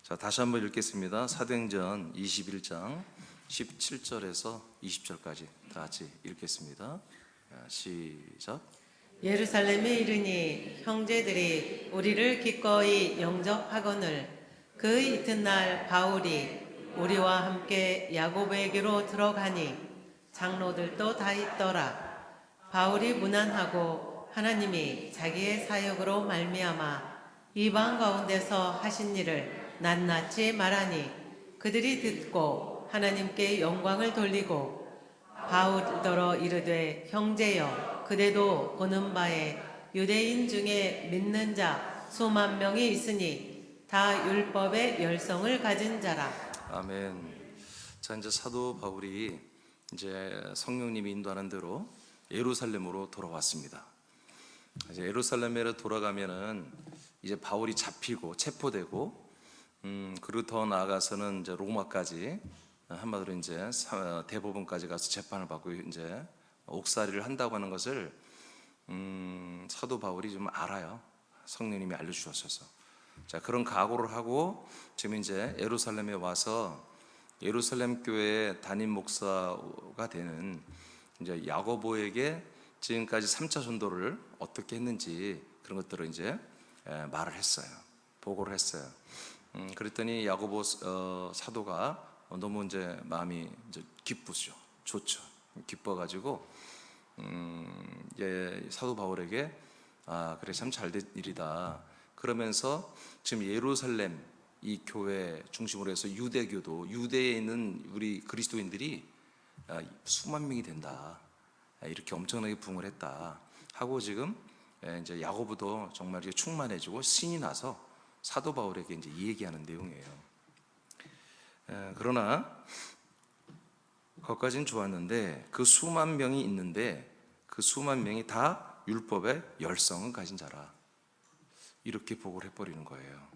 자, 다시 한번 읽겠습니다. 사도행전 21장 17절에서 20절까지 다 같이 읽겠습니다. 시작. 예루살렘에 이르니 형제들이 우리를 기꺼이 영접하거늘 그 이튿날 바울이 우리와 함께 야고보에게로 들어가니 장로들도 다 있더라. 바울이 문안하고 하나님이 자기의 사역으로 말미암아 이방 가운데서 하신 일을 낱낱이 말하니 그들이 듣고 하나님께 영광을 돌리고 바울더러 이르되 형제여 그대도 보는 바에 유대인 중에 믿는 자 수만 명이 있으니 다 율법의 열성을 가진 자라. 아멘. 자, 이제 사도 바울이 이제 성령님이 인도하는 대로 예루살렘으로 돌아왔습니다. 이제 예루살렘에 돌아가면은 이제 바울이 잡히고 체포되고 그리고 더 나아가서는 이제 로마까지 한마디로 이제 대법원까지 가서 재판을 받고 이제 옥살이를 한다고 하는 것을 사도 바울이 좀 알아요. 성령님이 알려주셨어서. 자, 그런 각오를 하고 지금 이제 예루살렘에 와서 예루살렘 교회의 담임 목사가 되는 이제 야고보에게 지금까지 3차 전도를 어떻게 했는지 그런 것들을 이제 말을 했어요. 보고를 했어요. 그랬더니 야고보 사도가 너무 이제 마음이 이제 기쁘죠. 좋죠. 기뻐가지고 사도 바울에게 그래 참 잘된 일이다. 그러면서 지금 예루살렘 이 교회 중심으로 해서 유대교도 유대에 있는 우리 그리스도인들이 수만 명이 된다. 이렇게 엄청나게 부흥을 했다 하고 지금 이제 야고보도 정말 충만해지고 신이 나서 사도 바울에게 이제 이 얘기하는 내용이에요. 그러나 거기까지는 좋았는데 그 수만 명이 있는데 그 수만 명이 다 율법의 열성을 가진 자라 이렇게 보고를 해버리는 거예요.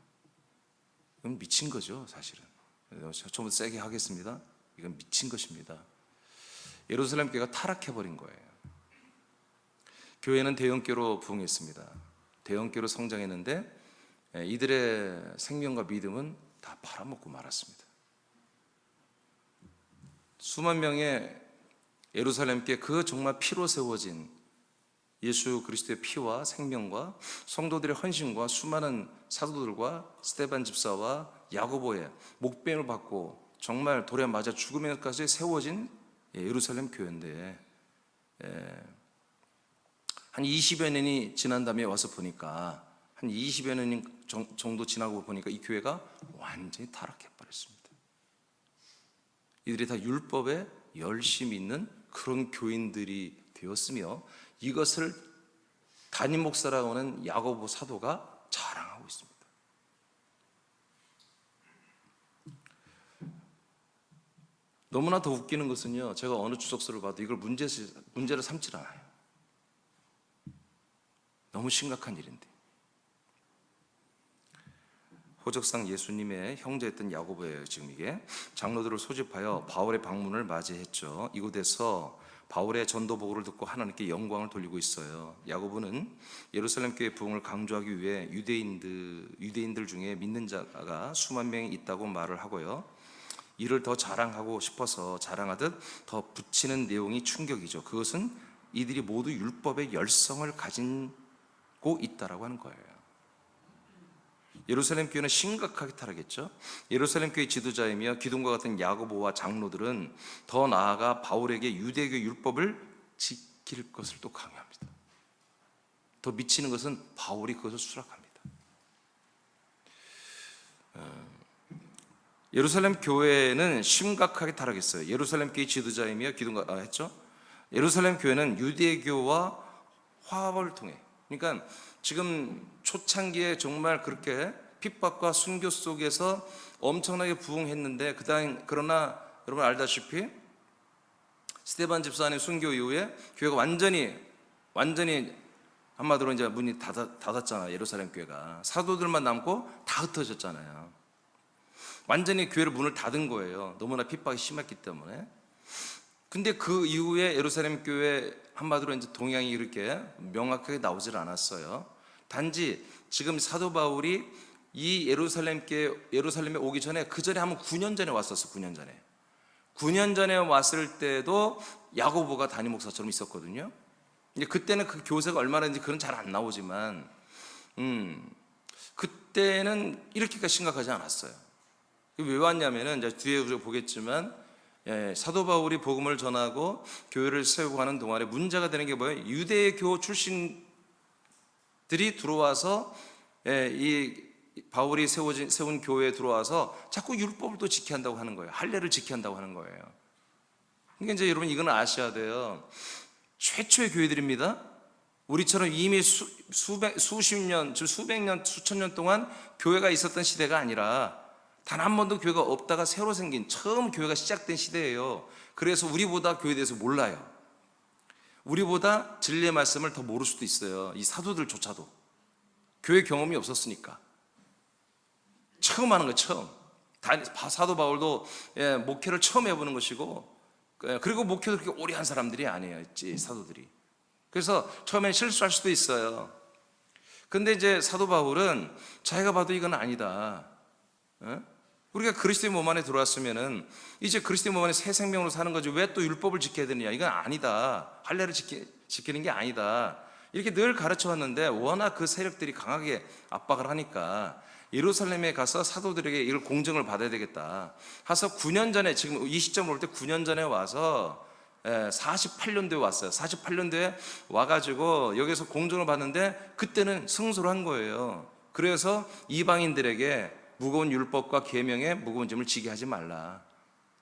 이건 미친 거죠, 사실은. 좀 세게 하겠습니다. 이건 미친 것입니다. 예루살렘 교회가 타락해버린 거예요. 교회는 대형교로 부흥했습니다. 대형교로 성장했는데 이들의 생명과 믿음은 다 팔아먹고 말았습니다. 수만 명의 예루살렘 교회 그 정말 피로 세워진 예수 그리스도의 피와 생명과 성도들의 헌신과 수많은 사도들과 스데반 집사와 야고보의 목배임을 받고 정말 돌에 맞아 죽으면까지 세워진 예루살렘 교회인데 한 20여 년이 지난 다음에 와서 보니까 한 20여 년 정도 지나고 보니까 이 교회가 완전히 타락해버렸습니다. 이들이 다 율법에 열심히 있는 그런 교인들이 되었으며 이것을 담임 목사라고 하는 야고보 사도가 자랑하고 있습니다. 너무나 더 웃기는 것은요, 제가 어느 주석서를 봐도 이걸 문제를 삼질 않아요. 너무 심각한 일인데 호적상 예수님의 형제였던 야고보예요. 지금 이게 장로들을 소집하여 바울의 방문을 맞이했죠. 이곳에서 바울의 전도 보고를 듣고 하나님께 영광을 돌리고 있어요. 야고보는 예루살렘 교회 부흥을 강조하기 위해 유대인들 중에 믿는 자가 수만 명이 있다고 말을 하고요. 이를 더 자랑하고 싶어서 자랑하듯 더 붙이는 내용이 충격이죠. 그것은 이들이 모두 율법의 열성을 가지고 있다라고 하는 거예요. 예루살렘 교회는 심각하게 타락했죠. 예루살렘 교회 지도자이며 기둥과 같은 야고보와 장로들은 더 나아가 바울에게 유대교 율법을 지킬 것을 또 강요합니다. 더 미치는 것은 바울이 그것을 수락합니다. 예루살렘 교회는 심각하게 타락했어요. 예루살렘 교회 지도자이며 기둥과 했죠. 예루살렘 교회는 유대교와 화합을 통해, 그러니까 지금 초창기에 정말 그렇게 핍박과 순교 속에서 엄청나게 부흥했는데 그러나 여러분 알다시피 스데반 집사의 순교 이후에 교회가 완전히 한마디로 이제 문이 닫았잖아요. 예루살렘 교회가 사도들만 남고 다 흩어졌잖아요. 완전히 교회를 문을 닫은 거예요. 너무나 핍박이 심했기 때문에. 근데 그 이후에 예루살렘 교회 한마디로 이제 동향이 이렇게 명확하게 나오질 않았어요. 단지 지금 사도 바울이 이 예루살렘에 오기 전에 그 전에 한번 9년 전에 왔었어. 9년 전에. 9년 전에 왔을 때도 야고보가 담임 목사처럼 있었거든요. 이제 그때는 그 교세가 얼마나인지 그건 잘 안 나오지만 그때는 이렇게까지 심각하지 않았어요. 왜 왔냐면은 이제 뒤에 우리가 보겠지만 사도 바울이 복음을 전하고 교회를 세우고 하는 동안에 문제가 되는 게 뭐예요? 유대교 출신들이 들어와서 이 바울이 세운 교회에 들어와서 자꾸 율법을 또 지켜야 한다고 하는 거예요. 할례를 지켜야 한다고 하는 거예요. 그러니까 이제 여러분 이거는 아셔야 돼요. 최초의 교회들입니다. 우리처럼 이미 수십 년, 수백 년, 수천 년 동안 교회가 있었던 시대가 아니라 단 한 번도 교회가 없다가 새로 생긴 처음 교회가 시작된 시대예요. 그래서 우리보다 교회에 대해서 몰라요. 우리보다 진리의 말씀을 더 모를 수도 있어요. 이 사도들조차도 교회 경험이 없었으니까 처음 하는 거예요. 처음. 사도 바울도 목회를 처음 해보는 것이고, 그리고 목회도 그렇게 오래 한 사람들이 아니에요. 사도들이. 그래서 처음엔 실수할 수도 있어요. 근데 이제 사도 바울은 자기가 봐도 이건 아니다. 우리가 그리스도의 몸 안에 들어왔으면은 이제 그리스도의 몸 안에 새 생명으로 사는 거지 왜 또 율법을 지켜야 되느냐. 이건 아니다. 할례를 지키는 게 아니다. 이렇게 늘 가르쳐 왔는데 워낙 그 세력들이 강하게 압박을 하니까 예루살렘에 가서 사도들에게 이걸 공정을 받아야 되겠다 해서 9년 전에, 지금 이 시점으로 올 때 9년 전에 와서 48년도에 왔어요. 48년도에 와가지고 여기서 공정을 받는데 그때는 승소를 한 거예요. 그래서 이방인들에게 무거운 율법과 계명에 무거운 짐을 지게 하지 말라.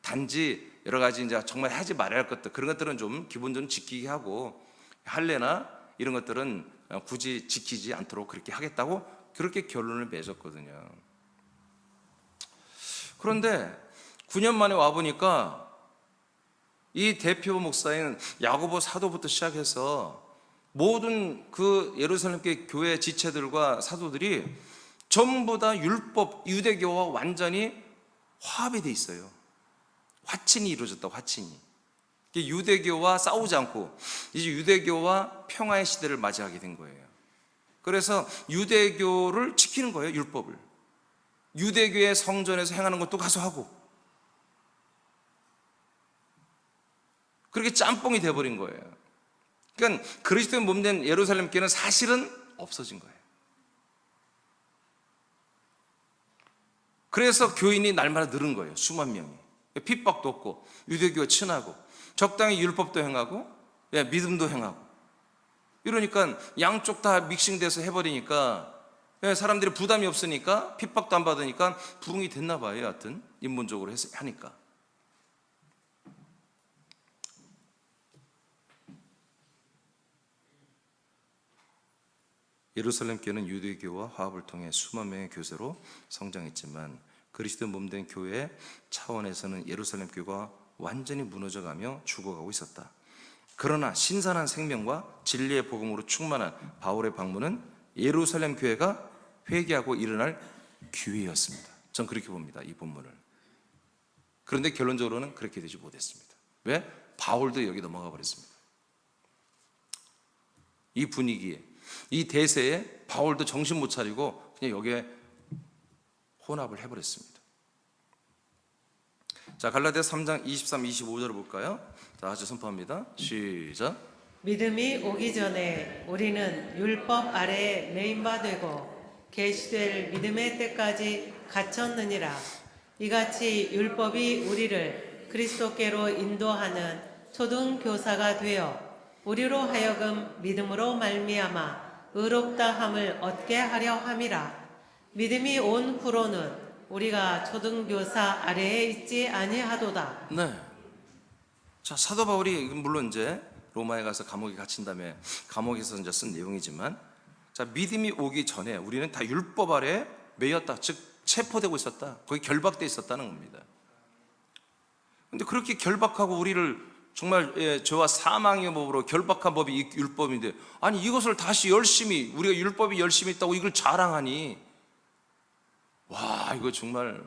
단지 여러 가지 이제 정말 하지 말아야 할 것들, 그런 것들은 좀 기본적으로 지키게 하고 할례나 이런 것들은 굳이 지키지 않도록 그렇게 하겠다고 그렇게 결론을 맺었거든요. 그런데 9년 만에 와보니까 이 대표 목사인 야고보 사도부터 시작해서 모든 그 예루살렘 교회 지체들과 사도들이 전부 다 율법, 유대교와 완전히 화합이 돼 있어요. 화친이 이루어졌다. 화친이. 유대교와 싸우지 않고 이제 유대교와 평화의 시대를 맞이하게 된 거예요. 그래서 유대교를 지키는 거예요. 율법을. 유대교의 성전에서 행하는 것도 가서 하고, 그렇게 짬뽕이 돼버린 거예요. 그러니까 그리스도의 몸된 예루살렘 교회는 사실은 없어진 거예요. 그래서 교인이 날마다 늘은 거예요. 수만 명이. 핍박도 없고 유대교가 친하고 적당히 율법도 행하고 믿음도 행하고, 이러니까 양쪽 다 믹싱돼서 해버리니까 사람들이 부담이 없으니까 핍박도 안 받으니까 부흥이 됐나 봐요. 하여튼 인본적으로 하니까. 예루살렘 교회는 유대교와 화합을 통해 수만 명의 교세로 성장했지만 그리스도 몸된 교회 차원에서는 예루살렘 교회가 완전히 무너져가며 죽어가고 있었다. 그러나 신선한 생명과 진리의 복음으로 충만한 바울의 방문은 예루살렘 교회가 회개하고 일어날 기회였습니다. 전 그렇게 봅니다. 이 본문을. 그런데 결론적으로는 그렇게 되지 못했습니다. 왜? 바울도 여기 넘어가 버렸습니다. 이 분위기에, 이 대세에 바울도 정신 못 차리고 그냥 여기에 혼합을 해버렸습니다. 자, 갈라디아서 3장 23, 25절을 볼까요? 자, 같이 선포합니다. 시작. 믿음이 오기 전에 우리는 율법 아래에 매인바 되고 계시될 믿음의 때까지 갇혔느니라. 이같이 율법이 우리를 그리스도께로 인도하는 초등교사가 되어 우리로 하여금 믿음으로 말미암아 의롭다함을 얻게 하려 함이라. 믿음이 온 후로는 우리가 초등교사 아래에 있지 아니하도다. 네. 자, 사도 바울이 물론 이제 로마에 가서 감옥에 갇힌 다음에 감옥에서 이제 쓴 내용이지만, 자, 믿음이 오기 전에 우리는 다 율법 아래 매였다. 즉 체포되고 있었다. 거기 결박돼 있었다는 겁니다. 근데 그렇게 결박하고 우리를 정말 저와 사망의 법으로 결박한 법이 율법인데, 아니 이것을 다시 열심히, 우리가 율법이 열심히 있다고 이걸 자랑하니, 와, 이거 정말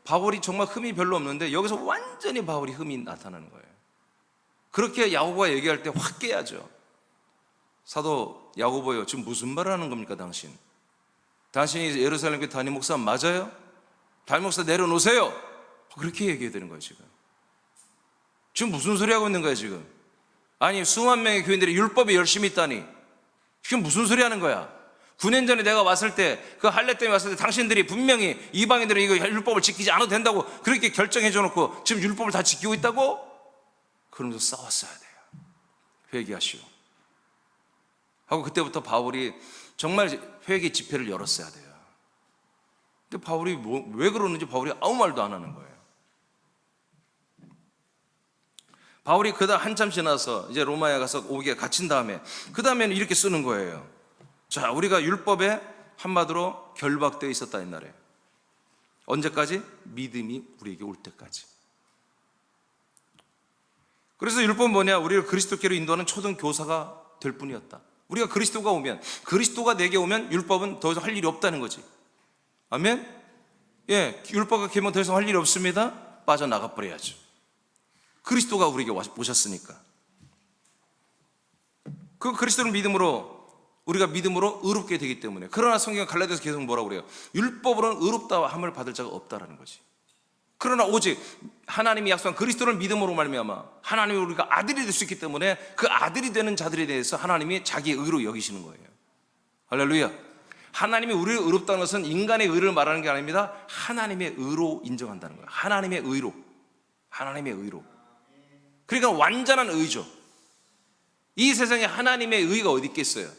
바울이 정말 흠이 별로 없는데 여기서 완전히 바울이 흠이 나타나는 거예요. 그렇게 야고보가 얘기할 때 확 깨야죠. 사도 야고보요, 지금 무슨 말을 하는 겁니까 당신? 당신이 예루살렘 교회 담임 목사 맞아요? 담임 목사 내려놓으세요. 그렇게 얘기해야 되는 거예요. 지금 무슨 소리 하고 있는 거예요 지금? 아니 수만 명의 교인들이 율법에 열심히 있다니 지금 무슨 소리 하는 거야? 9년 전에 내가 왔을 때 그 할례 때문에 왔을 때 당신들이 분명히 이방인들은 이거 율법을 지키지 않아도 된다고 그렇게 결정해 줘놓고 지금 율법을 다 지키고 있다고? 그러면서 싸웠어야 돼요. 회개하시오 하고 그때부터 바울이 정말 회개 집회를 열었어야 돼요. 근데 바울이 왜 그러는지 바울이 아무 말도 안 하는 거예요. 바울이 그다음 한참 지나서 이제 로마에 가서 오기에 갇힌 다음에 그 다음에는 이렇게 쓰는 거예요. 자, 우리가 율법에 한마디로 결박되어 있었다 옛날에. 언제까지? 믿음이 우리에게 올 때까지. 그래서 율법은 뭐냐? 우리를 그리스도께로 인도하는 초등 교사가 될 뿐이었다. 우리가 그리스도가 오면, 그리스도가 내게 오면 율법은 더 이상 할 일이 없다는 거지. 아멘? 예, 율법과 계명 더 이상 할 일이 없습니다. 빠져나가 버려야죠. 그리스도가 우리에게 오셨으니까. 그 그리스도를 믿음으로 우리가 믿음으로 의롭게 되기 때문에. 그러나 성경 갈라디아서 계속 뭐라고 그래요? 율법으로는 의롭다함을 받을 자가 없다라는 거지. 그러나 오직 하나님이 약속한 그리스도를 믿음으로 말미암아 하나님이 우리가 아들이 될 수 있기 때문에 그 아들이 되는 자들에 대해서 하나님이 자기의 의로 여기시는 거예요. 할렐루야. 하나님이 우리를 의롭다는 것은 인간의 의를 말하는 게 아닙니다. 하나님의 의로 인정한다는 거예요. 하나님의 의로. 하나님의 의로. 그러니까 완전한 의죠. 이 세상에 하나님의 의가 어디 있겠어요?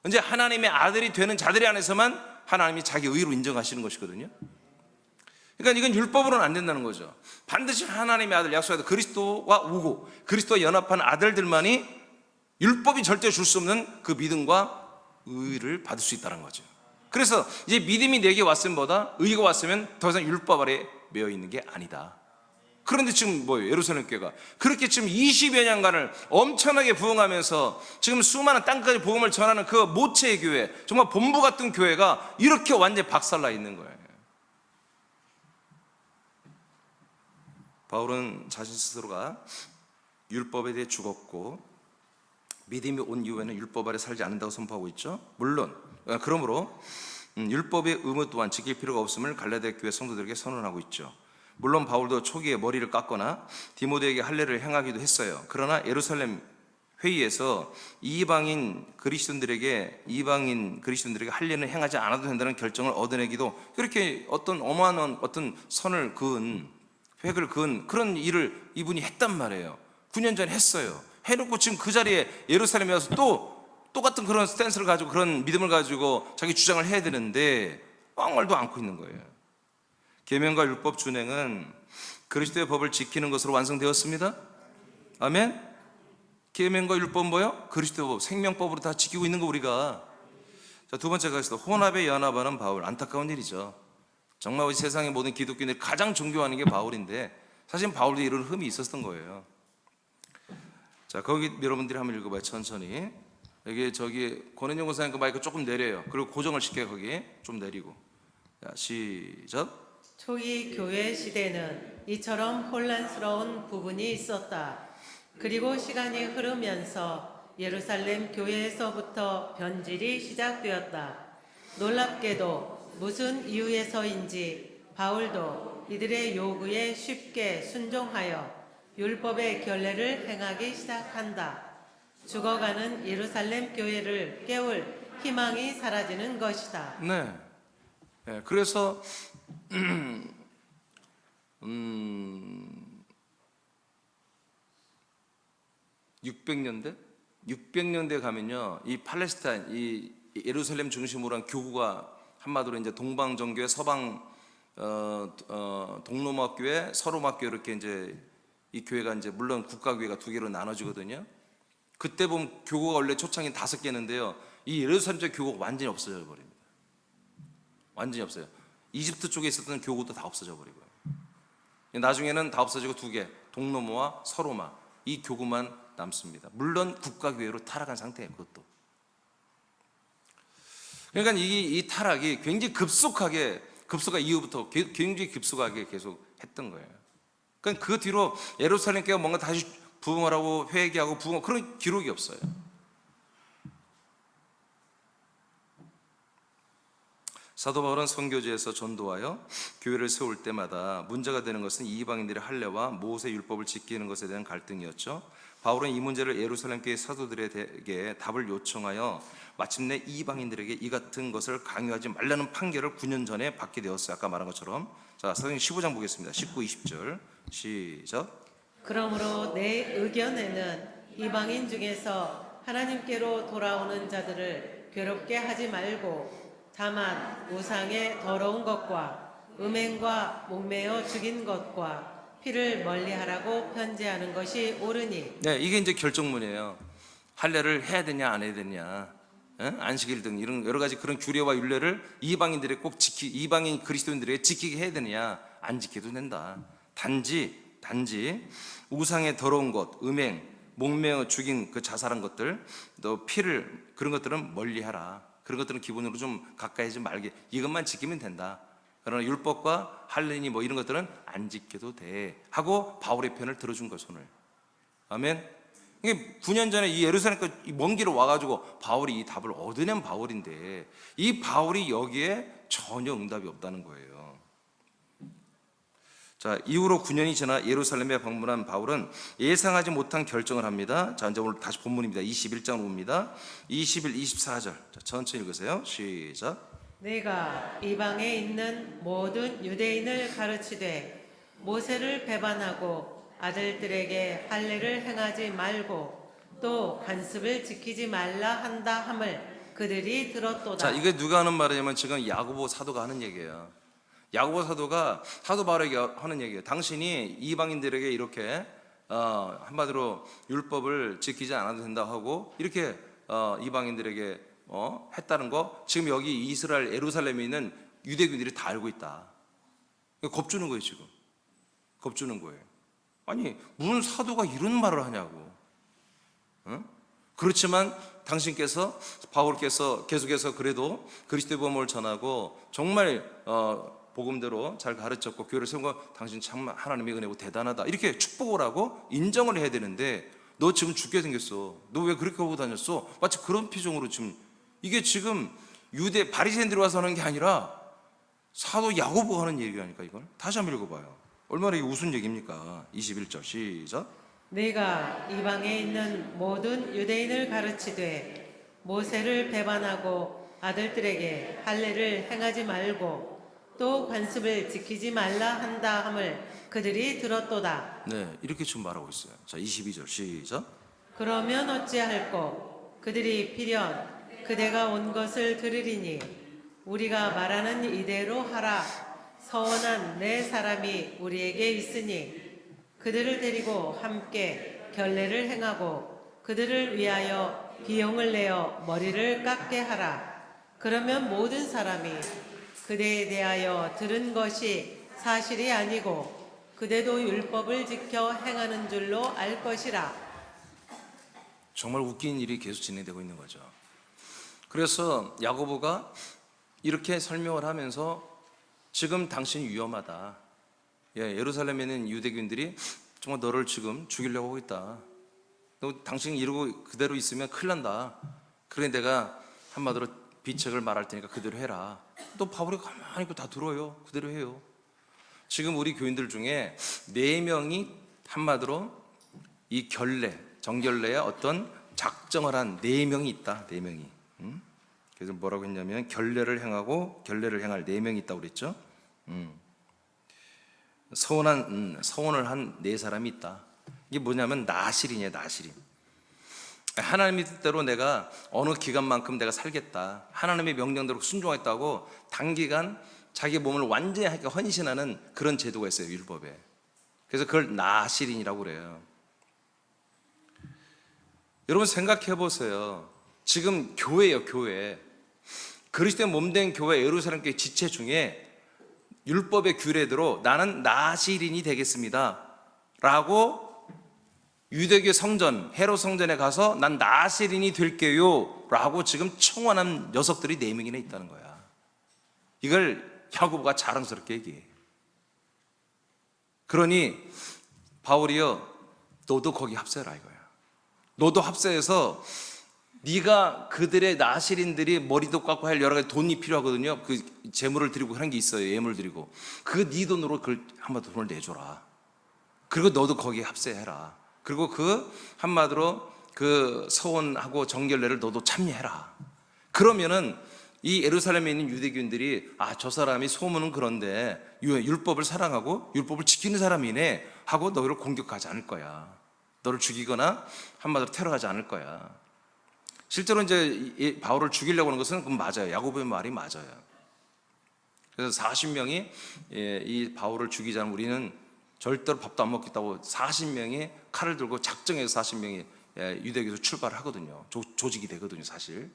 이제 하나님의 아들이 되는 자들이 안에서만 하나님이 자기 의로 인정하시는 것이거든요. 그러니까 이건 율법으로는 안 된다는 거죠. 반드시 하나님의 아들 약속하신 그리스도와 오고 그리스도와 연합한 아들들만이 율법이 절대 줄 수 없는 그 믿음과 의를 받을 수 있다는 거죠. 그래서 이제 믿음이 내게 왔음보다 의가 왔으면 더 이상 율법 아래 매여 있는 게 아니다. 그런데 지금 뭐예요? 예루살렘 교회가 그렇게 지금 20여 년간을 엄청나게 부흥하면서 지금 수많은 땅까지 복음을 전하는 그 모체의 교회, 정말 본부 같은 교회가 이렇게 완전히 박살나 있는 거예요. 바울은 자신 스스로가 율법에 대해 죽었고 믿음이 온 이후에는 율법 아래 살지 않는다고 선포하고 있죠. 물론 그러므로 율법의 의무 또한 지킬 필요가 없음을 갈라디아 교회 성도들에게 선언하고 있죠. 물론 바울도 초기에 머리를 깎거나 디모데에게 할례를 행하기도 했어요. 그러나 예루살렘 회의에서 이방인 그리스도인들에게 할례는 행하지 않아도 된다는 결정을 얻어내기도 그렇게 어떤 어마어마한 어떤 선을 그은 획을 그은 그런 일을 이분이 했단 말이에요. 9년 전에 했어요. 해놓고 지금 그 자리에 예루살렘에 와서 또 똑같은 그런 스탠스를 가지고 그런 믿음을 가지고 자기 주장을 해야 되는데 아무 말도 않고 있는 거예요. 계명과 율법 준행은 그리스도의 법을 지키는 것으로 완성되었습니다. 아멘. 계명과 율법 뭐요? 그리스도의 법, 생명법으로 다 지키고 있는 거 우리가. 자, 두 번째 가겠습니다. 혼합에 연합하는 바울. 안타까운 일이죠. 정말 우리 세상의 모든 기독교인들이 가장 존경하는 게 바울인데 사실 바울도 이런 흠이 있었던 거예요. 자, 거기 여러분들이 한번 읽어봐요. 천천히. 여기 저기 권은영 권사님 그 마이크 조금 내려요. 그리고 고정을 시켜요. 거기 좀 내리고. 자, 시작. 초기 교회 시대는 이처럼 혼란스러운 부분이 있었다. 그리고 시간이 흐르면서 예루살렘 교회에서부터 변질이 시작되었다. 놀랍게도 무슨 이유에서인지 바울도 이들의 요구에 쉽게 순종하여 율법의 결례를 행하기 시작한다. 죽어가는 예루살렘 교회를 깨울 희망이 사라지는 것이다. 네. 그래서 600년대 가면요, 이 팔레스타인, 이 예루살렘 중심으로 한 교구가 한마디로 이제 동방 정교회, 서방 동로마 교회, 서로마 교회 이렇게 이제 이 교회가 이제 물론 국가 교회가 두 개로 나눠지거든요. 그때 보면 교구가 원래 초창기 5개였는데요. 이 예루살렘 쪽 교구가 완전히 없어져 버립니다. 완전히 없어요. 이집트 쪽에 있었던 교구도 다 없어져 버리고요. 나중에는 다 없어지고 2개, 동로마와 서로마 이 교구만 남습니다. 물론 국가교회로 타락한 상태예요. 그것도. 그러니까 이 타락이 굉장히 급속하 이후부터 굉장히 급속하게 계속 했던 거예요. 그러니까 그 뒤로 예루살렘 교회가 뭔가 다시 부흥을 하고 회개하고 부흥 그런 기록이 없어요. 사도 바울은 선교지에서 전도하여 교회를 세울 때마다 문제가 되는 것은 이방인들의 할례와 모세 율법을 지키는 것에 대한 갈등이었죠. 바울은 이 문제를 예루살렘 교회 사도들에게 답을 요청하여 마침내 이방인들에게 이 같은 것을 강요하지 말라는 판결을 9년 전에 받게 되었어요. 아까 말한 것처럼. 자, 사도행 15장 보겠습니다. 19, 20절 시작. 그러므로 내 의견에는 이방인 중에서 하나님께로 돌아오는 자들을 괴롭게 하지 말고 다만 우상의 더러운 것과 음행과 목매어 죽인 것과 피를 멀리하라고 편지하는 것이 옳으니. 네, 이게 이제 결정문이에요. 할례를 해야 되냐 안 해야 되냐, 안식일 등 이런 여러 가지 그런 규례와 율례를 이방인들이 꼭 이방인 그리스도인들에게 지키게 해야 되느냐, 안 지켜도 된다. 단지 우상의 더러운 것, 음행, 목매어 죽인 그 자살한 것들, 또 피를, 그런 것들은 멀리하라. 그런 것들은 기본으로 좀 가까이 하지 말게, 이것만 지키면 된다. 그러나 율법과 할례니 뭐 이런 것들은 안 지켜도 돼 하고 바울의 편을 들어준 거예요, 손을. 아멘. 이게 9년 전에 이 예루살렘까지 먼 길을 와가지고 바울이 이 답을 얻어낸 바울인데, 이 바울이 여기에 전혀 응답이 없다는 거예요. 자, 이후로 9년이 지나 예루살렘에 방문한 바울은 예상하지 못한 결정을 합니다. 자, 이제 오늘 다시 본문입니다. 21장 봅니다. 21, 24절. 자, 천천히 읽으세요. 시작. 내가 이방에 있는 모든 유대인을 가르치되 모세를 배반하고 아들들에게 할례를 행하지 말고 또 관습을 지키지 말라 한다 함을 그들이 들었도다. 자, 이게 누가 하는 말이냐면 지금 야고보 사도가 하는 얘기예요. 야고보 사도가 사도 바울에게 하는 얘기예요. 당신이 이방인들에게 이렇게 한마디로 율법을 지키지 않아도 된다 하고 이렇게 이방인들에게 했다는 거, 지금 여기 이스라엘 예루살렘에 있는 유대인들이 다 알고 있다. 겁주는 거예요. 지금 겁주는 거예요. 아니, 무슨 사도가 이런 말을 하냐고. 그렇지만 당신께서, 바울께서 계속해서 그래도 그리스도의 복음을 전하고 정말 복음대로 잘 가르쳤고 교회를 세운 거, 당신 참 하나님의 은혜고 대단하다, 이렇게 축복을 하고 인정을 해야 되는데, 너 지금 죽게 생겼어, 너 왜 그렇게 하고 다녔어, 마치 그런 표정으로 지금, 이게 지금 유대 바리새인들이 와서 하는 게 아니라 사도 야고보가 하는 얘기라니까. 이걸 다시 한번 읽어봐요. 얼마나 이게 우스운 얘기입니까? 21절 시작. 내가 이방에 있는 모든 유대인을 가르치되 모세를 배반하고 아들들에게 할례를 행하지 말고 또 관습을 지키지 말라 한다 함을 그들이 들었도다. 네, 이렇게 지금 말하고 있어요. 자, 22절 시작. 그러면 어찌할꼬? 그들이 필연 그대가 온 것을 들으리니 우리가 말하는 이대로 하라. 서원한 네 사람이 우리에게 있으니 그들을 데리고 함께 결례를 행하고 그들을 위하여 비용을 내어 머리를 깎게 하라. 그러면 모든 사람이 그대에 대하여 들은 것이 사실이 아니고 그대도 율법을 지켜 행하는 줄로 알 것이라. 정말 웃긴 일이 계속 진행되고 있는 거죠. 그래서 야고보가 이렇게 설명을 하면서 지금 당신이 위험하다. 예루살렘에 있는 유대인들이 정말 너를 지금 죽이려고 하고 있다. 너 당신이 이러고 그대로 있으면 큰일 난다. 그래 내가 한마디로 비책을 말할 테니까 그대로 해라. 또 바울이 가만히 있고 다 들어요. 그대로 해요. 지금 우리 교인들 중에 4명이 한마디로 이 결례, 정결례의 어떤 작정을 한 4명이 있다. 4명이. 그래서 뭐라고 했냐면 결례를 행하고 결례를 행할 4명이 있다고 그랬죠. 서원을 한 4사람이 있다. 이게 뭐냐면 나실인이에요. 나실인. 하나님의 뜻대로 내가 어느 기간만큼 내가 살겠다, 하나님의 명령대로 순종했다고 단기간 자기 몸을 완전히 헌신하는 그런 제도가 있어요, 율법에. 그래서 그걸 나실인이라고 그래요. 여러분 생각해 보세요. 지금 교회예요, 교회. 그리스도의 몸된 교회 예루살렘 교회 지체 중에 율법의 규례대로 나는 나실인이 되겠습니다 라고 유대교 성전, 헤롯 성전에 가서 난 나실인이 될게요 라고 지금 청원한 녀석들이 4명이나 있다는 거야. 이걸 야고보가 자랑스럽게 얘기해. 그러니 바울이요, 너도 거기 합세라 이거야. 너도 합세해서 네가 그들의 나시린들이 머리도 깎고 할 여러 가지 돈이 필요하거든요. 그 재물을 드리고 하는 게 있어요. 예물 드리고. 그 네 돈으로 그걸 한마디로 돈을 내줘라. 그리고 너도 거기에 합세해라. 그리고 그 한마디로 그 서원하고 정결례를 너도 참여해라. 그러면은 이 예루살렘에 있는 유대교인들이 저 사람이 소문은 그런데 율법을 사랑하고 율법을 지키는 사람이네 하고 너를 공격하지 않을 거야. 너를 죽이거나 한마디로 테러하지 않을 거야. 실제로 이제 이 바울을 죽이려고 하는 것은 그건 맞아요. 야고보의 말이 맞아요. 그래서 40명이 이 바울을 죽이자면 우리는 절대로 밥도 안 먹겠다고 40명이 칼을 들고 작정해서 40명이 유대교에서 출발하거든요. 조직이 되거든요, 사실.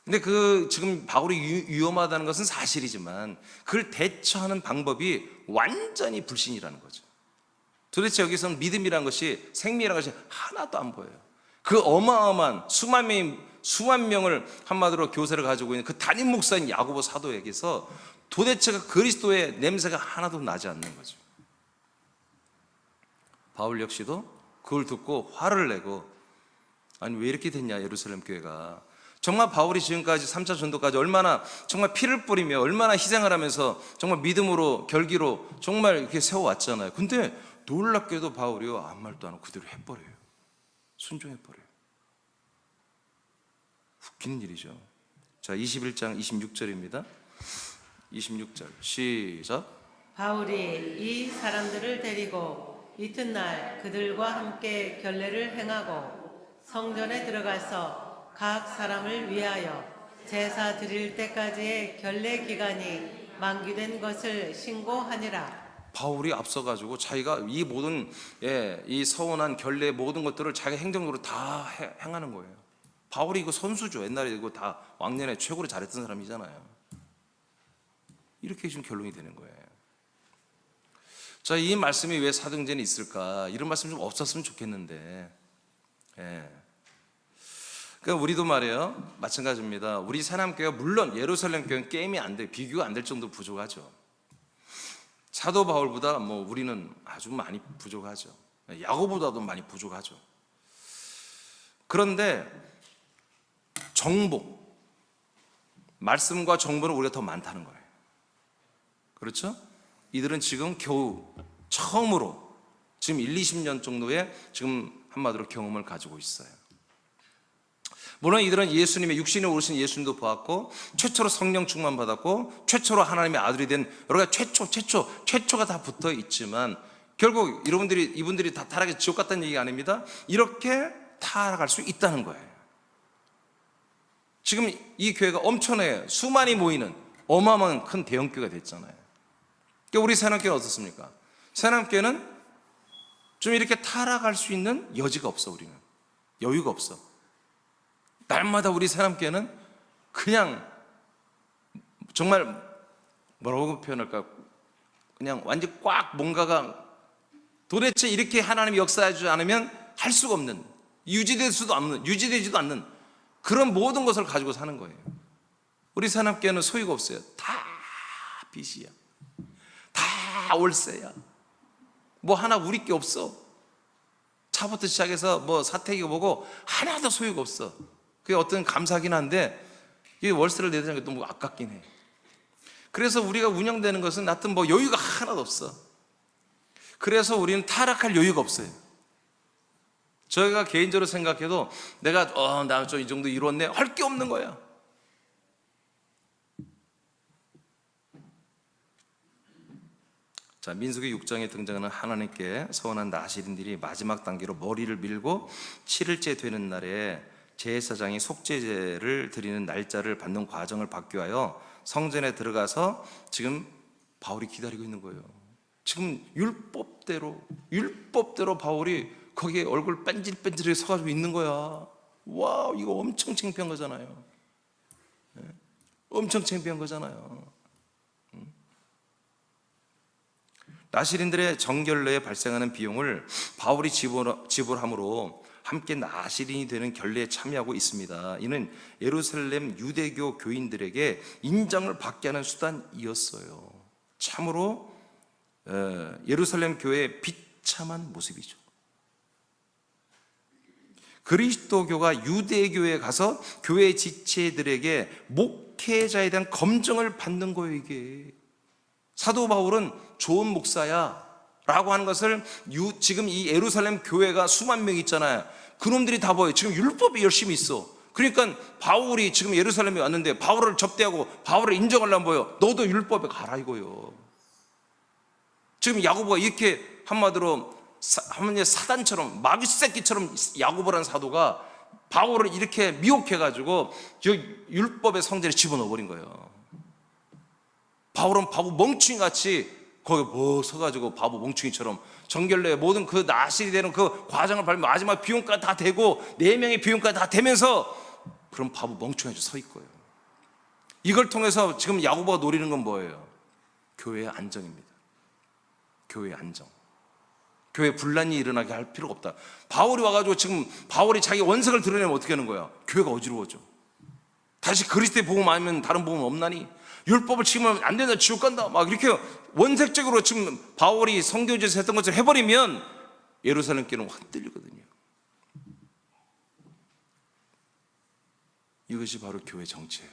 근데 지금 바울이 위험하다는 것은 사실이지만 그걸 대처하는 방법이 완전히 불신이라는 거죠. 도대체 여기서는 믿음이라는 것이, 생명이라는 것이 하나도 안 보여요. 그 어마어마한 수만 명을 한마디로 교세를 가지고 있는 그 담임 목사인 야고보 사도에게서 도대체가 그리스도의 냄새가 하나도 나지 않는 거죠. 바울 역시도 그걸 듣고 화를 내고, 아니 왜 이렇게 됐냐 예루살렘 교회가. 정말 바울이 지금까지 3차 전도까지 얼마나 정말 피를 뿌리며 얼마나 희생을 하면서 정말 믿음으로 결기로 정말 이렇게 세워왔잖아요. 근데 놀랍게도 바울이요 아무 말도 안 하고 그대로 해버려요. 순종해버려요. 웃기는 일이죠. 자, 21장 26절입니다 26절 시작. 바울이 이 사람들을 데리고 이튿날 그들과 함께 결례를 행하고 성전에 들어가서 각 사람을 위하여 제사 드릴 때까지의 결례 기간이 만기된 것을 신고하니라. 바울이 앞서가지고 자기가 이 모든 이 서원한 결례의 모든 것들을 자기 행정적으로 다 행하는 거예요. 바울이 이거 선수죠. 옛날에 이거 다 왕년에 최고로 잘했던 사람이잖아요. 이렇게 지금 결론이 되는 거예요. 자, 이 말씀이 왜 사도행전에 있을까? 이런 말씀 좀 없었으면 좋겠는데. 그러니까 우리도 말이에요. 마찬가지입니다. 우리 사람교회가 물론 예루살렘 교회는 게임이 안 돼, 비교가 안 될 정도 부족하죠. 사도 바울보다 우리는 아주 많이 부족하죠. 야고보다도 많이 부족하죠. 그런데 정보, 말씀과 정보는 우리가 더 많다는 거예요. 그렇죠? 이들은 지금 겨우 처음으로 지금 20년 정도의 지금 한마디로 경험을 가지고 있어요. 물론 이들은 예수님의 육신에 오르신 예수님도 보았고 최초로 성령 충만 받았고 최초로 하나님의 아들이 된 여러 가지 최초가 다 붙어 있지만 결국 이분들이 다 타락해 지옥 갔다는 얘기가 아닙니다. 이렇게 타락할 수 있다는 거예요. 지금 이 교회가 엄청나게 수만이 모이는 어마어마한 큰 대형교회가 됐잖아요. 그러니까 우리 새남교회는 어떻습니까? 새남교회는 좀 이렇게 타락할 수 있는 여지가 없어. 우리는 여유가 없어. 날마다 우리 새남교회는 그냥 정말 뭐라고 표현할까, 그냥 완전 꽉 뭔가가 도대체 이렇게 하나님이 역사하지 않으면 할 수가 없는, 유지되지도 않는 그런 모든 것을 가지고 사는 거예요. 우리 새남교회는 소유가 없어요. 다 빚이야. 다 월세야. 뭐 하나 우리 게 없어. 차부터 시작해서 사택이고 뭐고 하나도 소유가 없어. 그게 어떤 감사하긴 한데 이 월세를 내야 되는 게 너무 아깝긴 해. 그래서 우리가 운영되는 것은 하여튼 여유가 하나도 없어. 그래서 우리는 타락할 여유가 없어요. 저희가 개인적으로 생각해도 내가 나 이 정도 이뤘네 할 게 없는 거야. 자, 민수기 6장에 등장하는 하나님께 서원한 나시린들이 마지막 단계로 머리를 밀고 7일째 되는 날에 제사장이 속죄제를 드리는 날짜를 받는 과정을 받기위하여 성전에 들어가서 지금 바울이 기다리고 있는 거예요. 지금 율법대로 바울이 거기에 얼굴 뺀질뺀질하게 서가지고 있는 거야. 와, 이거 엄청 창피한 거잖아요. 엄청 창피한 거잖아요. 나시린들의 정결례에 발생하는 비용을 바울이 지불함으로 함께 나시린이 되는 결례에 참여하고 있습니다. 이는 예루살렘 유대교 교인들에게 인정을 받게 하는 수단이었어요. 참으로 예루살렘 교회의 비참한 모습이죠. 그리스도교가 유대교에 가서 교회 지체들에게 목회자에 대한 검증을 받는 거예요. 이게 사도 바울은 좋은 목사야 라고 하는 것을 지금 이 예루살렘 교회가 수만 명 있잖아요. 그놈들이 다 보여요. 지금 율법이 열심히 있어. 그러니까 바울이 지금 예루살렘에 왔는데 바울을 접대하고 바울을 인정하려면 뭐예요? 너도 율법에 가라 이거요. 지금 야고보가 이렇게 한마디로 사단처럼 마귀 새끼처럼 야고보라는 사도가 바울을 이렇게 미혹해가지고 저 율법의 성전에 집어넣어 버린 거예요. 바울은 바보 멍충이같이 거기 뭐 서가지고 바보 멍충이처럼 정결례 모든 그 나실이 되는 그 과정을 밟으면 마지막 비용까지 다 되고 4명의 비용까지 다 되면서 그런 바보 멍충이같이 서 있고요. 이걸 통해서 지금 야고보가 노리는 건 뭐예요? 교회의 안정입니다. 교회의 안정. 교회 분란이 일어나게 할 필요가 없다. 바울이 와가지고 지금 바울이 자기 원색을 드러내면 어떻게 하는 거야? 교회가 어지러워져. 다시 그리스도의 복음 아니면 다른 복음 없나니? 율법을 지키면 안 된다, 지옥 간다, 막 이렇게 원색적으로 지금 바울이 선교지에서 했던 것을 해버리면 예루살렘 교회는 흔들리거든요. 이것이 바로 교회 정치예요.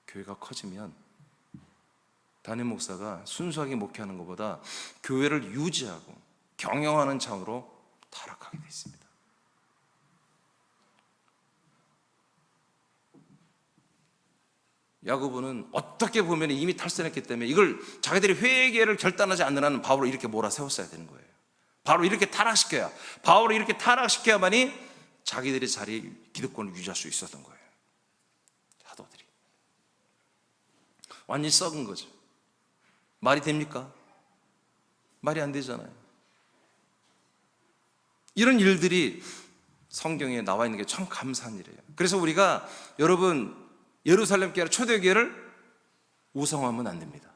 교회가 커지면 담임 목사가 순수하게 목회하는 것보다 교회를 유지하고 경영하는 차원으로 타락하게 되어 있습니다. 야고보는 어떻게 보면 이미 탈선했기 때문에 이걸 자기들이 회개를 결단하지 않는 한은 바울을 이렇게 몰아세웠어야 되는 거예요. 바울을 이렇게 타락시켜야, 바울을 이렇게 타락시켜야만이 자기들의 자리 기득권을 유지할 수 있었던 거예요. 사도들이 완전히 썩은 거죠. 말이 됩니까? 말이 안 되잖아요. 이런 일들이 성경에 나와 있는 게 참 감사한 일이에요. 그래서 우리가 여러분 예루살렘 교회 초대교회를 우상화하면 안 됩니다.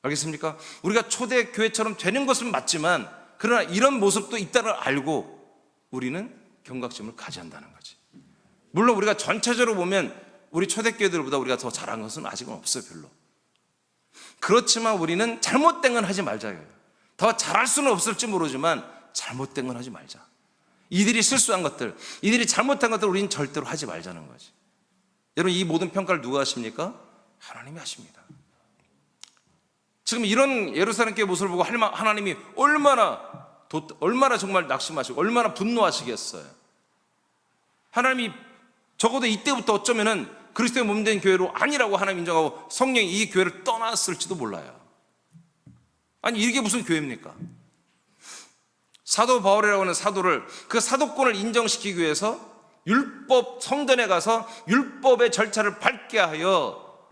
알겠습니까? 우리가 초대교회처럼 되는 것은 맞지만 그러나 이런 모습도 있다는 걸 알고 우리는 경각심을 가져야 한다는 거지. 물론 우리가 전체적으로 보면 우리 초대교회들보다 우리가 더 잘한 것은 아직은 없어요. 별로. 그렇지만 우리는 잘못된 건 하지 말자예요. 더 잘할 수는 없을지 모르지만 잘못된 건 하지 말자. 이들이 실수한 것들, 이들이 잘못한 것들 우리는 절대로 하지 말자는 거지. 여러분 이 모든 평가를 누가 하십니까? 하나님이 하십니다. 지금 이런 예루살렘 교회 모습을 보고 하나님이 얼마나 정말 낙심하시고 얼마나 분노하시겠어요. 하나님이 적어도 이때부터 어쩌면은 그리스도의 몸된 교회로 아니라고 하나님 인정하고 성령이 이 교회를 떠났을지도 몰라요. 아니 이게 무슨 교회입니까? 사도 바울이라고 하는 사도를 그 사도권을 인정시키기 위해서 율법 성전에 가서 율법의 절차를 밟게 하여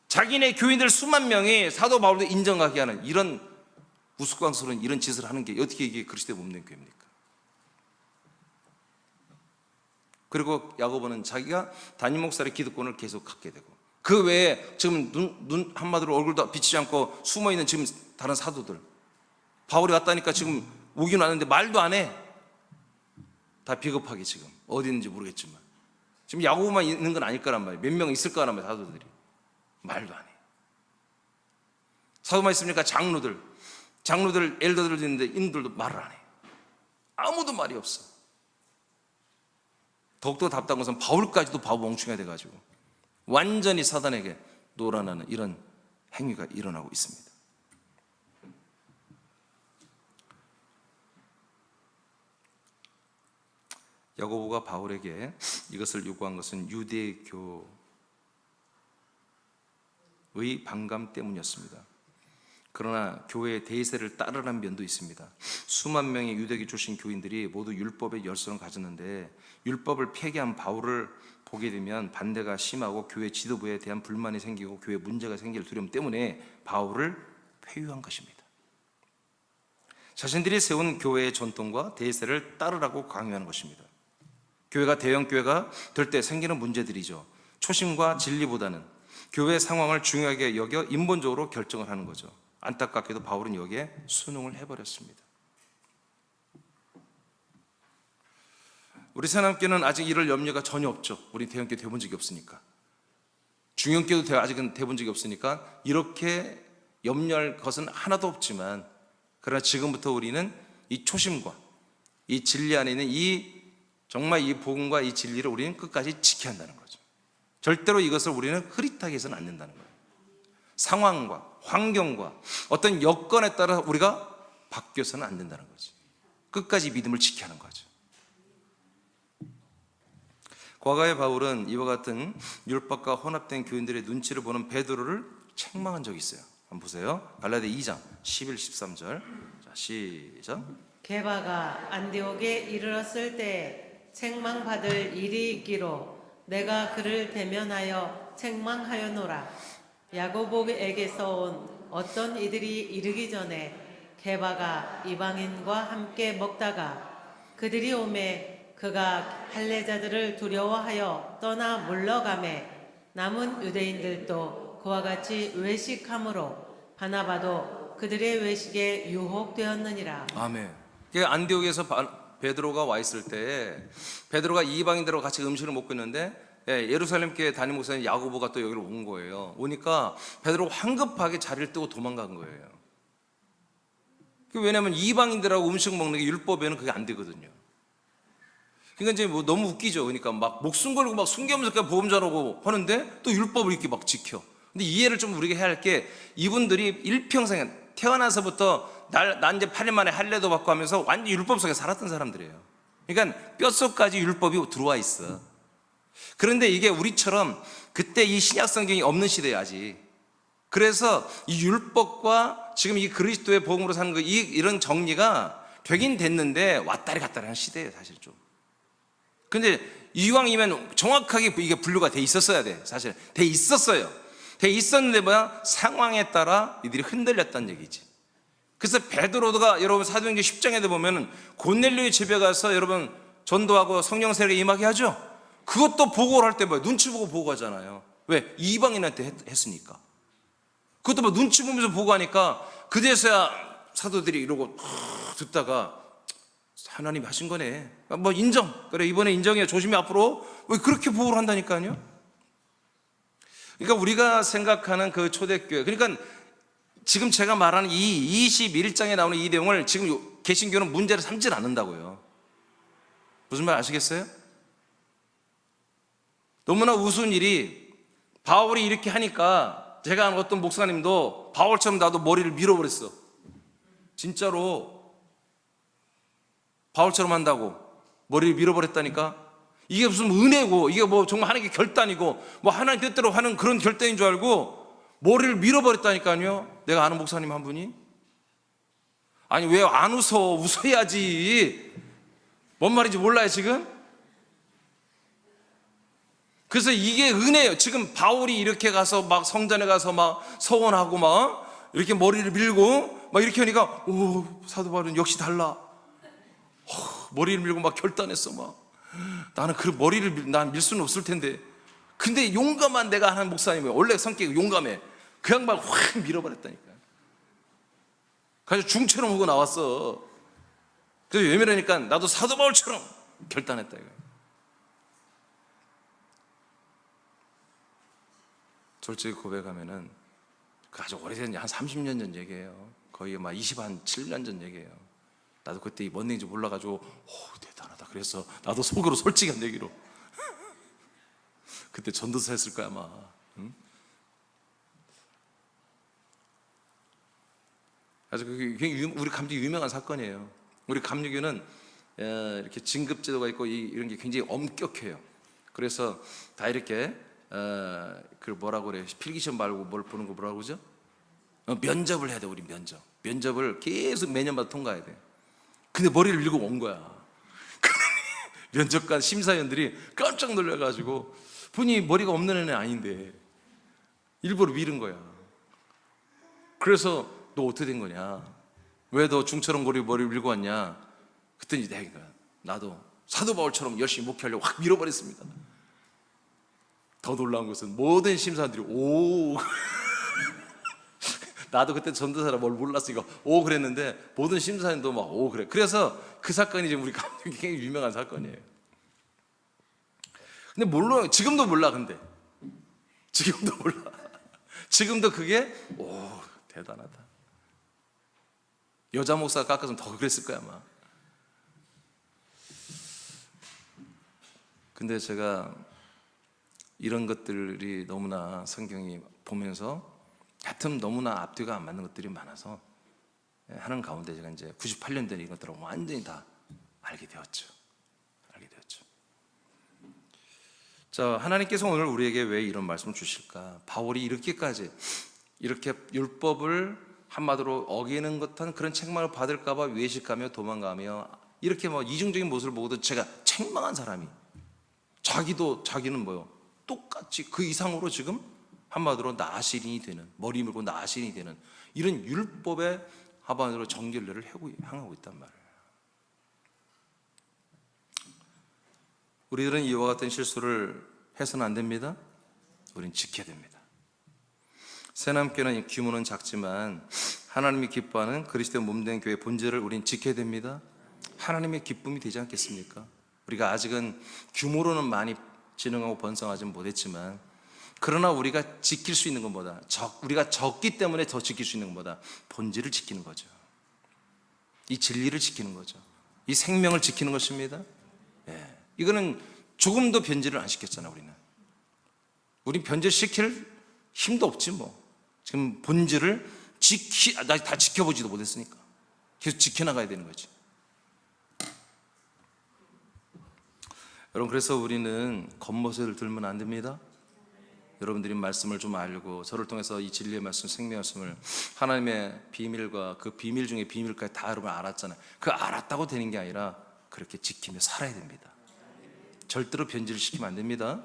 자기네 교인들 수만 명이 사도 바울도 인정하게 하는 이런 우스꽝스러운 이런 짓을 하는 게 어떻게 이게 그리스도의 몸된 교회입니까? 그리고 야고보는 자기가 담임 목사의 기득권을 계속 갖게 되고 그 외에 지금 눈 한마디로 얼굴도 비치지 않고 숨어있는 지금 다른 사도들 바울이 왔다니까 지금 오긴 왔는데 말도 안 해. 다 비겁하게 지금 어디 있는지 모르겠지만 지금 야고보만 있는 건 아닐 거란 말이에요. 몇 명 있을 거란 말이에요. 사도들이 말도 안 해. 사도만 있습니까? 장로들 엘더들도 있는데 인들도 말을 안 해. 아무도 말이 없어. 더욱더 답답한 것은 바울까지도 바보 멍충이가 돼가지고 완전히 사단에게 놀아나는 이런 행위가 일어나고 있습니다. 야고보가 바울에게 이것을 요구한 것은 유대교의 반감 때문이었습니다. 그러나 교회의 대세를 따르는 면도 있습니다. 수만 명의 유대교 출신 교인들이 모두 율법의 열성을 가졌는데 율법을 폐기한 바울을 보게 되면 반대가 심하고 교회 지도부에 대한 불만이 생기고 교회 문제가 생길 두려움 때문에 바울을 회유한 것입니다. 자신들이 세운 교회의 전통과 대세를 따르라고 강요하는 것입니다. 교회가 대형 교회가 될 때 생기는 문제들이죠. 초심과 진리보다는 교회 상황을 중요하게 여겨 인본적으로 결정을 하는 거죠. 안타깝게도 바울은 여기에 순응을 해버렸습니다. 우리 새남교는 아직 이럴 염려가 전혀 없죠. 우리 대형교회 돼본 적이 없으니까. 중형교회도 아직은 돼본 적이 없으니까 이렇게 염려할 것은 하나도 없지만 그러나 지금부터 우리는 이 초심과 이 진리 안에 있는 이 정말 이 복음과 이 진리를 우리는 끝까지 지켜야 한다는 거죠. 절대로 이것을 우리는 흐릿하게 해서는 안 된다는 거예요. 상황과 환경과 어떤 여건에 따라 우리가 바뀌어서는 안 된다는 거죠. 끝까지 믿음을 지켜야 하는 거죠. 과거의 바울은 이와 같은 율법과 혼합된 교인들의 눈치를 보는 베드로를 책망한 적이 있어요. 한번 보세요. 갈라디아 2장 11, 13절. 자, 시작. 게바가 안디옥에 이르렀을 때 책망받을 일이 있기로 내가 그를 대면하여 책망하였노라. 야고보에게서 온 어떤 이들이 이르기 전에 게바가 이방인과 함께 먹다가 그들이 오매 그가 할례자들을 두려워하여 떠나 물러가매 남은 유대인들도 그와 같이 외식함으로 바나바도 그들의 외식에 유혹되었느니라. 아멘. 안디옥에서 베드로가 와 있을 때 베드로가 이방인들과 같이 음식을 먹고 있는데 예루살렘 교회 담임 목사님 야고보가 또 여기로 온 거예요. 오니까 베드로가 황급하게 자리를 뜨고 도망간 거예요. 왜냐하면 이방인들하고 음식 먹는 게 율법에는 그게 안 되거든요. 그러니까 이제 뭐 너무 웃기죠. 그러니까 막 목숨 걸고 막 숨겨면서 보험자라고 하는데 또 율법을 이렇게 막 지켜. 근데 이해를 좀 우리가 해야 할 게 이분들이 일평생에 태어나서부터 난 이제 8일 만에 할례도 받고 하면서 완전 율법 속에 살았던 사람들이에요. 그러니까 뼛속까지 율법이 들어와 있어. 그런데 이게 우리처럼 그때 이 신약 성경이 없는 시대에 아직. 그래서 이 율법과 지금 이 그리스도의 복음으로 사는 이런 정리가 되긴 됐는데 왔다리 갔다리 하는 시대예요, 사실 좀. 근데 이왕이면 정확하게 이게 분류가 돼 있었어야 돼. 사실 돼 있었어요. 돼 있었는데 뭐야? 상황에 따라 이들이 흔들렸다는 얘기지. 그래서 베드로가 여러분 사도행전 10장에 보면은 고넬료의 집에 가서 여러분 전도하고 성령 세례가 임하게 하죠. 그것도 보고를 할 때 뭐야? 눈치 보고 보고하잖아요. 왜? 이방인한테 했으니까. 그것도 뭐 눈치 보면서 보고하니까 그제서야 사도들이 이러고 듣다가 하나님이 하신 거네. 뭐 인정. 그래 이번에 인정해. 조심히 앞으로. 왜 그렇게 보호를 한다니까요. 그러니까 우리가 생각하는 그 초대교회, 그러니까 지금 제가 말하는 이 21장에 나오는 이 내용을 지금 개신교는 문제를 삼지 않는다고요. 무슨 말 아시겠어요? 너무나 우스운 일이 바울이 이렇게 하니까 제가 아는 어떤 목사님도 바울처럼 나도 머리를 밀어버렸어. 진짜로 바울처럼 한다고 머리를 밀어버렸다니까. 이게 무슨 은혜고 이게 뭐 정말 하나님의 결단이고 뭐 하나님 뜻대로 하는 그런 결단인 줄 알고 머리를 밀어버렸다니까요. 내가 아는 목사님 한 분이. 아니 왜 안 웃어? 웃어야지. 뭔 말인지 몰라요 지금? 그래서 이게 은혜예요. 지금 바울이 이렇게 가서 막 성전에 가서 막 서원하고 막 이렇게 머리를 밀고 막 이렇게 하니까 오 사도 바울은 역시 달라. 머리를 밀고 막 결단했어 막. 나는 그 머리를 난 밀 수는 없을 텐데. 근데 용감한 내가 하는 목사님이에요. 원래 성격이 용감해. 그 양반 확 밀어버렸다니까. 그래서 중처럼 오고 나왔어. 그래서 외면하니까 나도 사도 바울처럼 결단했다 이거. 솔직히 고백하면은 그 아주 오래된 한 30년 전 얘기예요. 거의 막 27년 전 얘기예요. 나도 그때 뭔 얘기인지 몰라가지고 대단하다 그래서 나도 속으로 솔직한 얘기로 그때 전도사 했을 거야 아마. 응? 아주 우리 감독이 유명한 사건이에요. 우리 감리교는 이렇게 진급제도가 있고 이런 게 굉장히 엄격해요. 그래서 다 이렇게 그 뭐라고 그래? 필기시험 말고 뭘 보는 거 뭐라고 그러죠? 면접을 해야 돼. 우리 면접을 계속 매년마다 통과해야 돼. 근데 머리를 밀고 온 거야. 면접관 심사위원들이 깜짝 놀라가지고 본인이 머리가 없는 애는 아닌데 일부러 밀은 거야. 그래서 너 어떻게 된 거냐? 왜 너 중처럼 머리를 밀고 왔냐? 그랬더니 내가 나도 사도 바울처럼 열심히 목회하려고 확 밀어버렸습니다. 더 놀라운 것은 모든 심사위원들이 오 나도 그때 전도사라 뭘 몰랐으니까 오 그랬는데 모든 심사위원도 막 오 그래. 그래서 그 사건이 지금 우리 감독이 굉장히 유명한 사건이에요. 근데 몰라. 지금도 몰라. 근데 지금도 몰라. 지금도 그게 오 대단하다. 여자 목사가 깎았으면 더 그랬을 거야 아마. 근데 제가 이런 것들이 너무나 성경이 보면서 하여튼 너무나 앞뒤가 안 맞는 것들이 많아서 하는 가운데 제가 이제 98년 된 이것들을 완전히 다 알게 되었죠. 자, 하나님께서 오늘 우리에게 왜 이런 말씀을 주실까? 바울이 이렇게 율법을 한마디로 어기는 듯한 그런 책망을 받을까봐 외식하며 도망가며 이렇게 뭐 이중적인 모습을 보고도 제가 책망한 사람이 자기는 뭐요? 똑같이 그 이상으로 지금 한마디로 나시린이 되는, 머리 물고 나시린이 되는 이런 율법의 하반으로 정결례를 향하고 있단 말이에요. 우리들은 이와 같은 실수를 해서는 안 됩니다. 우리는 지켜야 됩니다. 새남교회는 규모는 작지만 하나님이 기뻐하는 그리스도의 몸된 교회의 본질을 우리는 지켜야 됩니다. 하나님의 기쁨이 되지 않겠습니까? 우리가 아직은 규모로는 많이 진흥하고 번성하지 못했지만, 그러나 우리가 지킬 수 있는 것보다 우리가 적기 때문에 더 지킬 수 있는 것보다 본질을 지키는 거죠. 이 진리를 지키는 거죠. 이 생명을 지키는 것입니다. 이거는 조금도 변질을 안 시켰잖아. 우린 변질시킬 힘도 없지 뭐. 지금 본질을 다 지켜보지도 못했으니까 계속 지켜나가야 되는 거지. 여러분, 그래서 우리는 겉모습을 들면 안 됩니다. 여러분들이 말씀을 좀 알고 저를 통해서 이 진리의 말씀, 생명의 말씀을, 하나님의 비밀과 그 비밀 중에 비밀까지 다 여러분 알았잖아요. 그 알았다고 되는 게 아니라 그렇게 지키며 살아야 됩니다. 절대로 변질을 시키면 안 됩니다.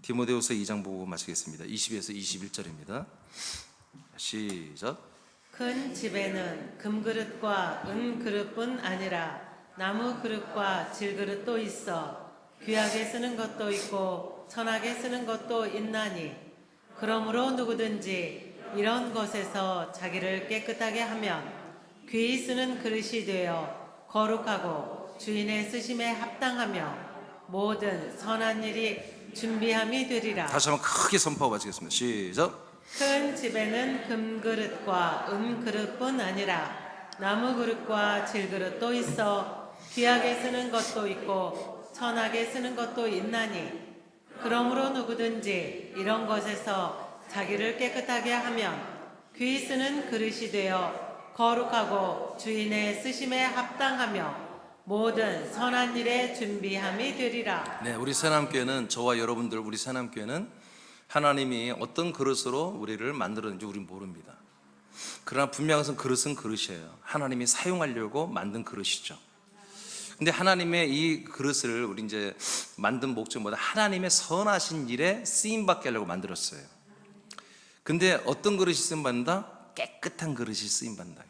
디모데후서 2장 보고 마치겠습니다. 20에서 21절입니다. 시작. 큰 집에는 금그릇과 은그릇뿐 아니라 나무 그릇과 질그릇도 있어 귀하게 쓰는 것도 있고 천하게 쓰는 것도 있나니, 그러므로 누구든지 이런 것에서 자기를 깨끗하게 하면 귀히 쓰는 그릇이 되어 거룩하고 주인의 쓰심에 합당하며 모든 선한 일이 준비함이 되리라. 다시 한번 크게 선포하고 마치겠습니다. 시작. 큰 집에는 금그릇과 은그릇뿐 아니라 나무 그릇과 질그릇도 있어 귀하게 쓰는 것도 있고 천하게 쓰는 것도 있나니, 그러므로 누구든지 이런 것에서 자기를 깨끗하게 하면 귀히 쓰는 그릇이 되어 거룩하고 주인의 쓰심에 합당하며 모든 선한 일에 준비함이 되리라. 네, 우리 새남교회는, 저와 여러분들, 우리 새남교회는 하나님이 어떤 그릇으로 우리를 만들었는지 우리는 모릅니다. 그러나 분명한 것은 그릇은 그릇이에요. 하나님이 사용하려고 만든 그릇이죠. 근데 하나님의 이 그릇을 우리 이제 만든 목적보다 하나님의 선하신 일에 쓰임받게 하려고 만들었어요. 근데 어떤 그릇이 쓰임받는다? 깨끗한 그릇이 쓰임받는다.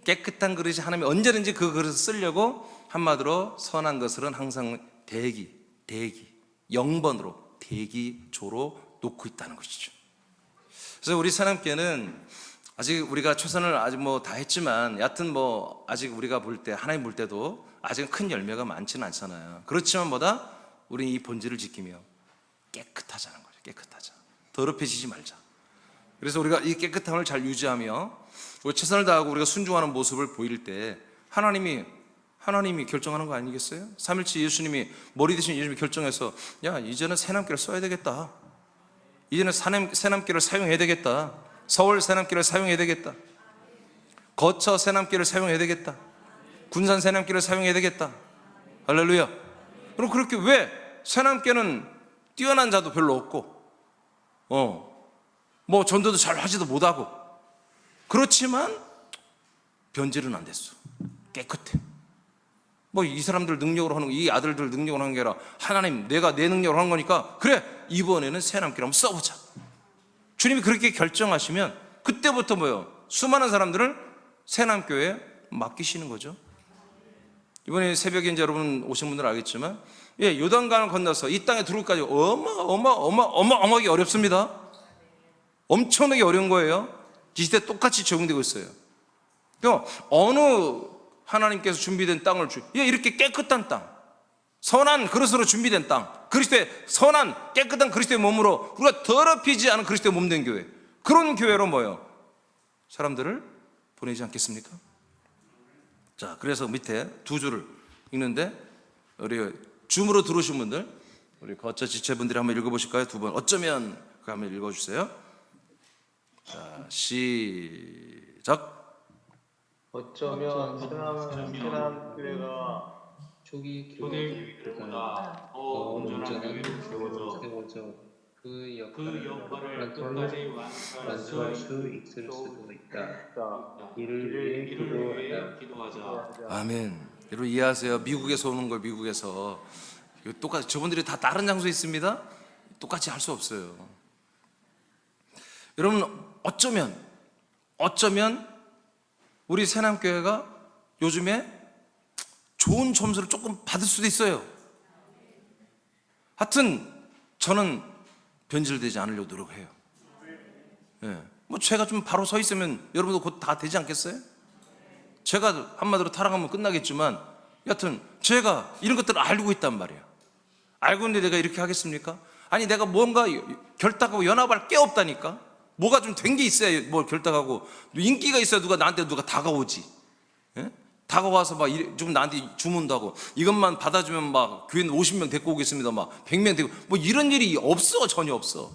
깨끗한 그릇이, 하나님이 언제든지 그 그릇을 쓰려고 한마디로 선한 것들은 항상 대기 0번으로 대기조로 놓고 있다는 것이죠. 그래서 우리 새남교회는 아직 우리가 최선을 아직 뭐 다 했지만, 여하튼 뭐 아직 우리가 볼 때, 하나님 볼 때도 아직은 큰 열매가 많지는 않잖아요. 그렇지만 뭐다? 우리는 이 본질을 지키며 깨끗하자는 거죠. 깨끗하자. 더럽혀지지 말자. 그래서 우리가 이 깨끗함을 잘 유지하며 우리 최선을 다하고 우리가 순종하는 모습을 보일 때 하나님이 결정하는 거 아니겠어요? 3일째 예수님이, 머리 대신 예수님이 결정해서, 야, 이제는 새남교를 써야 되겠다. 이제는 새남교를 사용해야 되겠다. 서울 새남교를 사용해야 되겠다. 거처 새남교를 사용해야 되겠다. 군산 새남교를 사용해야 되겠다. 할렐루야. 그럼 그렇게 왜 새남교는 뛰어난 자도 별로 없고, 뭐 전도도 잘 하지도 못하고, 그렇지만 변질은 안 됐어. 깨끗해. 뭐 이 사람들 능력으로 하는 거, 이 아들들 능력으로 하는 게 아니라 하나님, 내가 내 능력으로 하는 거니까, 그래, 이번에는 새남교를 한번 써보자. 주님이 그렇게 결정하시면 그때부터 뭐예요? 수많은 사람들을 새남교회에 맡기시는 거죠. 이번에 새벽에 이제 여러분 오신 분들은 알겠지만, 요단강을 건너서 이 땅에 들어올까지 어마어마하게 어렵습니다. 엄청나게 어려운 거예요. 이 시대 똑같이 적용되고 있어요. 그러니까 어느 하나님께서 준비된 땅을 이렇게 깨끗한 땅, 선한 그릇으로 준비된 땅, 그리스도의 선한 깨끗한 그리스도의 몸으로 우리가 더럽히지 않은 그리스도의 몸된 교회, 그런 교회로 뭐예요? 사람들을 보내지 않겠습니까? 자, 그래서 밑에 두 줄을 읽는데, 우리 줌으로 들어오신 분들, 우리 거처 지체분들이 한번 읽어보실까요? 두 번. 어쩌면 그 한번 읽어주세요. 자, 시작. 어쩌면 세남교회가 초기 교회보다 교회보다 더 더 온전한 온전한 교회로 교회로 세워져 그 그 역할을 끝까지 완수할 수 있을 수도 있다. 이를 위해 기도하자. 아멘. 여러분 이해하세요? 미국에서 오는 걸 미국에서 이거 똑같이 저분들이 다 다른 장소에 있습니다. 똑같이 할 수 없어요. 여러분 어쩌면 우리 새남교회가 요즘에 좋은 점수를 조금 받을 수도 있어요. 하여튼 저는 변질되지 않으려고 노력해요. 예. 뭐 제가 좀 바로 서 있으면 여러분도 곧 다 되지 않겠어요? 제가 한마디로 타락하면 끝나겠지만 여하튼 제가 이런 것들을 알고 있단 말이에요. 알고 있는데 내가 이렇게 하겠습니까? 아니 내가 뭔가 결탁하고 연합할 게 없다니까. 뭐가 좀 된 게 있어야 뭘 결탁하고 인기가 있어야 나한테 누가 다가오지. 예? 다가와서 막 좀 나한테 주문도 하고 이것만 받아주면 막 교회 50명 데리고 오겠습니다. 막 100명 데리고 뭐 이런 일이 없어. 전혀 없어.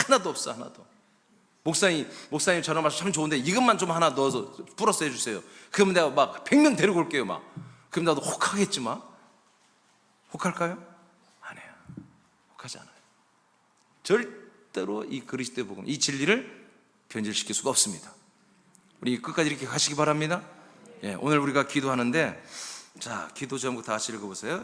하나도 없어. 하나도. 목사님 전화 와서 참 좋은데 이것만 좀 하나 넣어서 플러스 해주세요. 그러면 내가 막 100명 데리고 올게요. 막 그럼 나도 혹하겠지 막. 혹할까요? 안 해요. 혹하지 않아요. 절대로 이 그리스도의 복음, 이 진리를 변질시킬 수가 없습니다. 우리 끝까지 이렇게 가시기 바랍니다. 예, 오늘 우리가 기도하는데 자, 기도 제목 다 같이 읽어보세요.